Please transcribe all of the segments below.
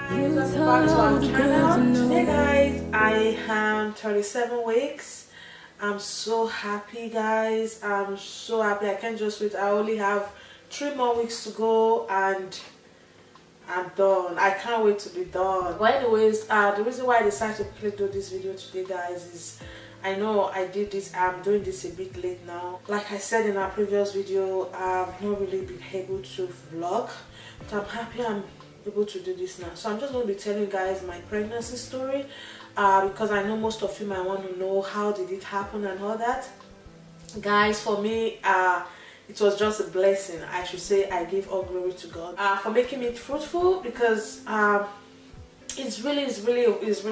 Welcome back to our channel. Today guys, I am 37 weeks. I'm so happy guys. I'm so happy. I can't just wait. I only have 3 more weeks to go and I'm done. I can't wait to be done. But anyways, the reason why I decided to quickly do this video today guys is I know I'm doing this a bit late now. Like I said in our previous video, I've not really been able to vlog, but I'm happy I'm able to do this now. So I'm just going to be telling you guys my pregnancy story because I know most of you might want to know how did it happen and all that. Guys, for me, it was just a blessing. I should say I give all glory to God for making me fruitful, because it's really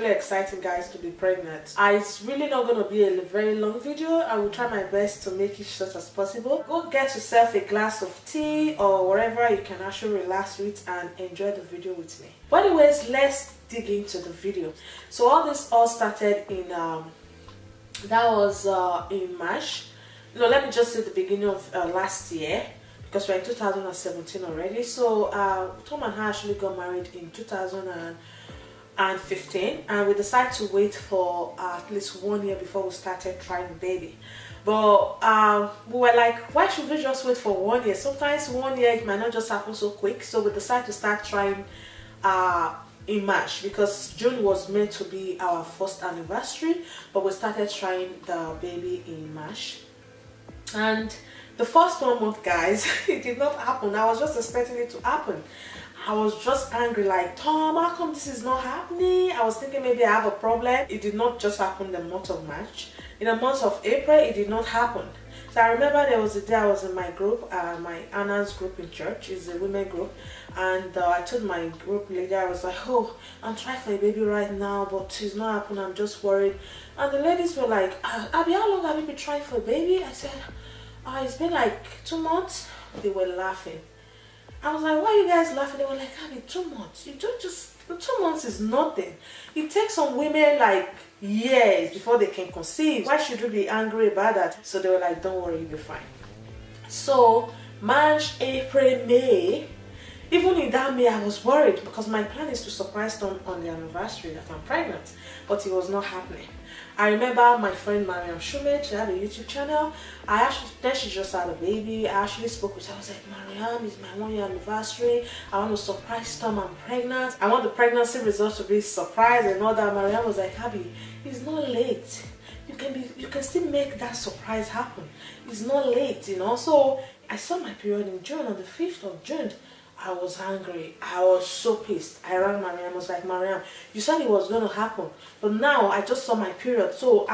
exciting guys to be pregnant. It's really not going to be a very long video. I will try my best to make it short as possible. Go get yourself a glass of tea or whatever you can actually relax with and enjoy the video with me. But anyways, let's dig into the video. So this all started in in March. No, let me just say the beginning of last year, because we're in 2017 already. So Tom and I actually got married in 2015, and we decided to wait for at least 1 year before we started trying baby. But we were like, why should we just wait for 1 year? Sometimes 1 year it might not just happen so quick. So we decided to start trying in March, because June was meant to be our first anniversary, but we started trying the baby in March. And the first 1 month guys, it did not happen. I was just expecting it to happen. I was just angry, like, Tom, how come this is not happening? I was thinking maybe I have a problem. It did not just happen the month of March. In the month of April, it did not happen. So I remember there was a day I was in my group, my Anna's group in church, is a women group, and I told my group leader, I was like, oh, I'm trying for a baby right now, but it's not happening, I'm just worried. And the ladies were like, Abby, how long have you been trying for a baby? I said, it's been like 2 months. They were laughing. I was like, why are you guys laughing? They were like, Abby, 2 months. You don't just, 2 months is nothing. It takes some women like years before they can conceive. Why should you be angry about that? So they were like, don't worry, you'll be fine. So March, April, May, even in that May, I was worried, because my plan is to surprise them on the anniversary that I'm pregnant, but it was not happening. I remember my friend Mariam Shumet, she had a YouTube channel. Then she just had a baby. I actually spoke with her. I was like, Mariam, it's my 1 year anniversary. I want to surprise Tom, I'm pregnant. I want the pregnancy results to be a surprise and all that. Mariam was like, Abby, it's not late. You can still make that surprise happen. It's not late, you know. So I saw my period in June, on the 5th of June. I was angry. I was so pissed. I rang Mariam. I was like, Mariam, you said it was going to happen, but now I just saw my period. So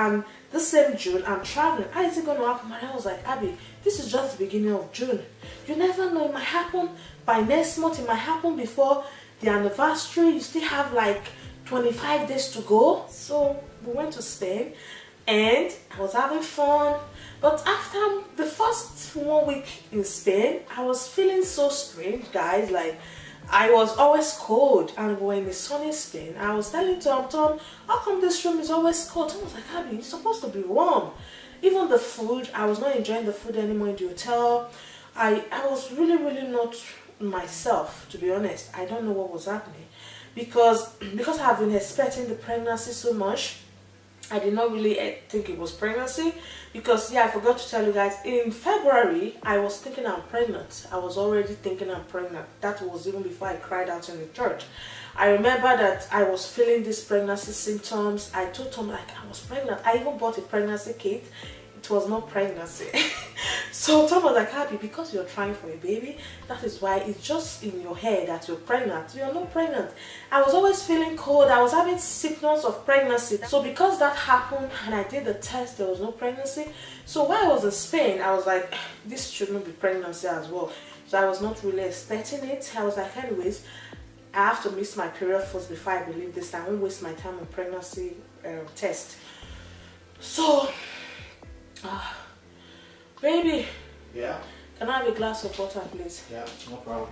this same June, I'm traveling. How is it going to happen? Mariam was like, Abby, this is just the beginning of June. You never know. It might happen by next month. It might happen before the anniversary. You still have like 25 days to go. So we went to Spain, and I was having fun. But after the first 1 week in Spain, I was feeling so strange, guys. Like, I was always cold, and we were in the sunny Spain. I was telling Tom, how come this room is always cold? Tom was like, Abby, it's supposed to be warm. Even the food, I was not enjoying the food anymore in the hotel. I was really not myself, to be honest. I don't know what was happening, because I've been expecting the pregnancy so much. I did not really think it was pregnancy, because I forgot to tell you guys, in February I was thinking I'm pregnant. I was already thinking I'm pregnant. That was even before I cried out in the church. I remember that I was feeling these pregnancy symptoms. I told Tom like I was pregnant. I even bought a pregnancy kit. It was not pregnancy. So Tom was like, Abby, because you're trying for a baby, that is why it's just in your head that you're pregnant. You're not pregnant. I was always feeling cold. I was having symptoms of pregnancy. So because that happened and I did the test, there was no pregnancy. So while I was in Spain, I was like, this shouldn't be pregnancy as well. So I was not really expecting it. I was like, anyways, I have to miss my period first before I believe this. I won't waste my time on pregnancy test. So baby, yeah, can I have a glass of water, please? Yeah, no problem.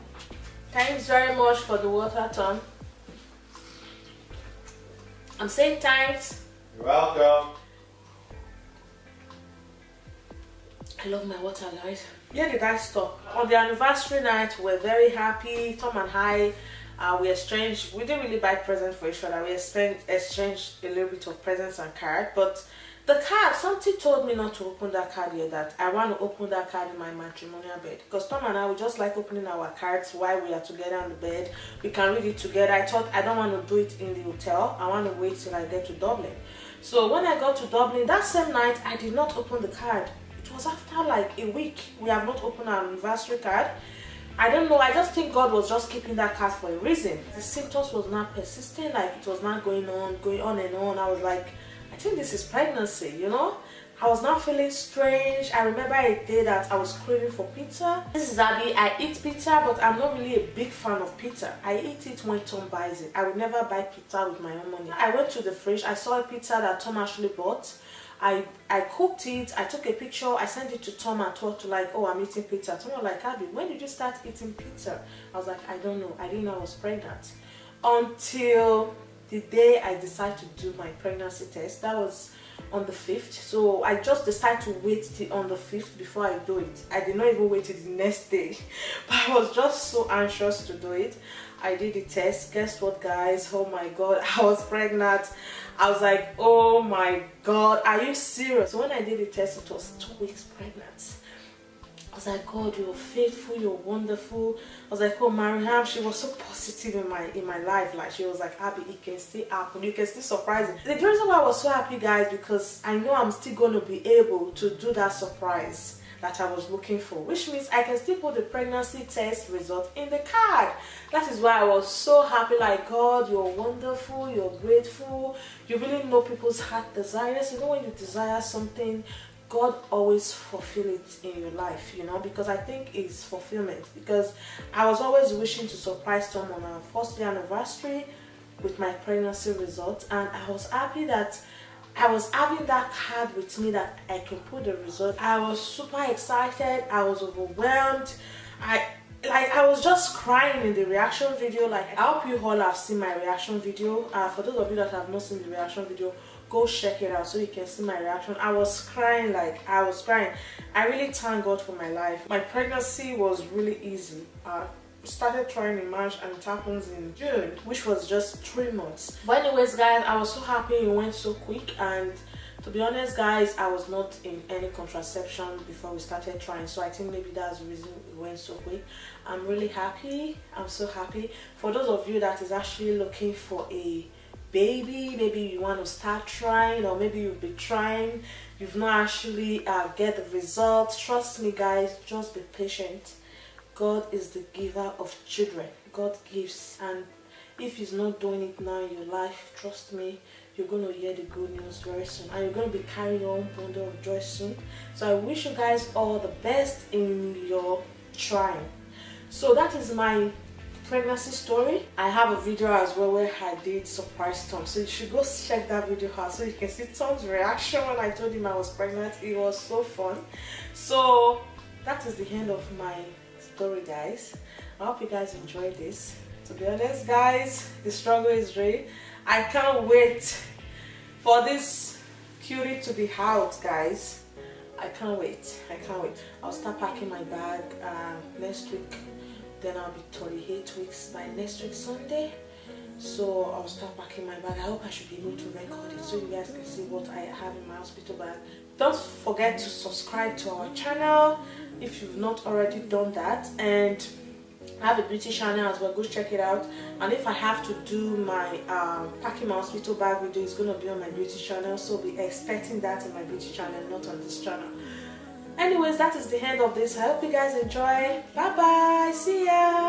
Thanks very much for the water, Tom. I'm saying thanks. You're welcome. I love my water, guys. Where did I stop? On the anniversary night, we were very happy. Tom and I We didn't really buy presents for each other. We exchanged a little bit of presents and card. But the card, something told me not to open that card yet, that I want to open that card in my matrimonial bed. Because Tom and I, we just like opening our cards while we are together on the bed. We can read it together. I thought I don't want to do it in the hotel. I want to wait till I get to Dublin. So when I got to Dublin, that same night, I did not open the card. It was after like a week. We have not opened our anniversary card. I don't know, I just think God was just keeping that card for a reason. The symptoms was not persisting, like it was not going on and on. I was like, I think this is pregnancy, you know? I was not feeling strange. I remember a day that I was craving for pizza. This is Abby. I eat pizza, but I'm not really a big fan of pizza. I eat it when Tom buys it. I would never buy pizza with my own money. I went to the fridge. I saw a pizza that Tom actually bought. I cooked it. I took a picture. I sent it to Tom and told to like, oh, I'm eating pizza. Tom was like, Abby, when did you start eating pizza? I was like, I don't know. I didn't know I was pregnant until the day I decided to do my pregnancy test. That was on the 5th. So I just decided to wait till on the 5th before I do it. I did not even wait till the next day, but I was just so anxious to do it. I did the test. Guess what, guys? Oh my god, I was pregnant. I was like, oh my god, are you serious? So when I did the test, it was 2 weeks pregnant. I was like, God, you're faithful, you're wonderful. I was like, oh, Mariam, she was so positive in my life. Like, she was like, Abby, it can still happen, you can still surprise me. The reason why I was so happy, guys, because I know I'm still going to be able to do that surprise that I was looking for, which means I can still put the pregnancy test result in the card. That is why I was so happy. Like, God, you're wonderful, you're grateful, you really know people's heart desires. You know, when you desire something, God always fulfill it in your life, you know, because I think it's fulfillment. Because I was always wishing to surprise Tom on our first year anniversary with my pregnancy result, and I was happy that I was having that card with me that I can put the result. I was super excited. I was overwhelmed. I was just crying in the reaction video. Like, I hope you all have seen my reaction video. For those of you that have not seen the reaction video, go check it out so you can see my reaction. I was crying, like I was crying. I really thank God for my life. My pregnancy was really easy. Started trying in March and it happens in June, which was just 3 months. But anyways, guys, I was so happy it went so quick. And to be honest, guys, I was not in any contraception before we started trying, so I think maybe that's the reason it went so quick. I'm really happy. I'm so happy. For those of you that is actually looking for a baby, maybe you want to start trying, or maybe you've been trying, you've not actually get the results, trust me, guys, just be patient. God is the giver of children. God gives, and if he's not doing it now in your life, trust me, you're going to hear the good news very soon, and you're going to be carrying your own bundle of joy soon. So I wish you guys all the best in your trying. So that is my pregnancy story. I have a video as well where I did surprise Tom, so you should go check that video out so you can see Tom's reaction when I told him I was pregnant. It was so fun. So that is the end of my story, guys. I hope you guys enjoyed this. To be honest, guys, the struggle is real. I can't wait for this cutie to be out, guys. I can't wait. I'll start packing my bag next week. Then I'll be 38 weeks by next week Sunday. So I'll start packing my bag. I hope I should be able to record it so you guys can see what I have in my hospital bag. Don't forget to subscribe to our channel if you've not already done that. And I have a beauty channel as well. Go check it out. And if I have to do my packing my hospital bag video, it's going to be on my beauty channel. So be expecting that in my beauty channel, not on this channel. Anyways, that is the end of this. I hope you guys enjoy. Bye bye. See ya.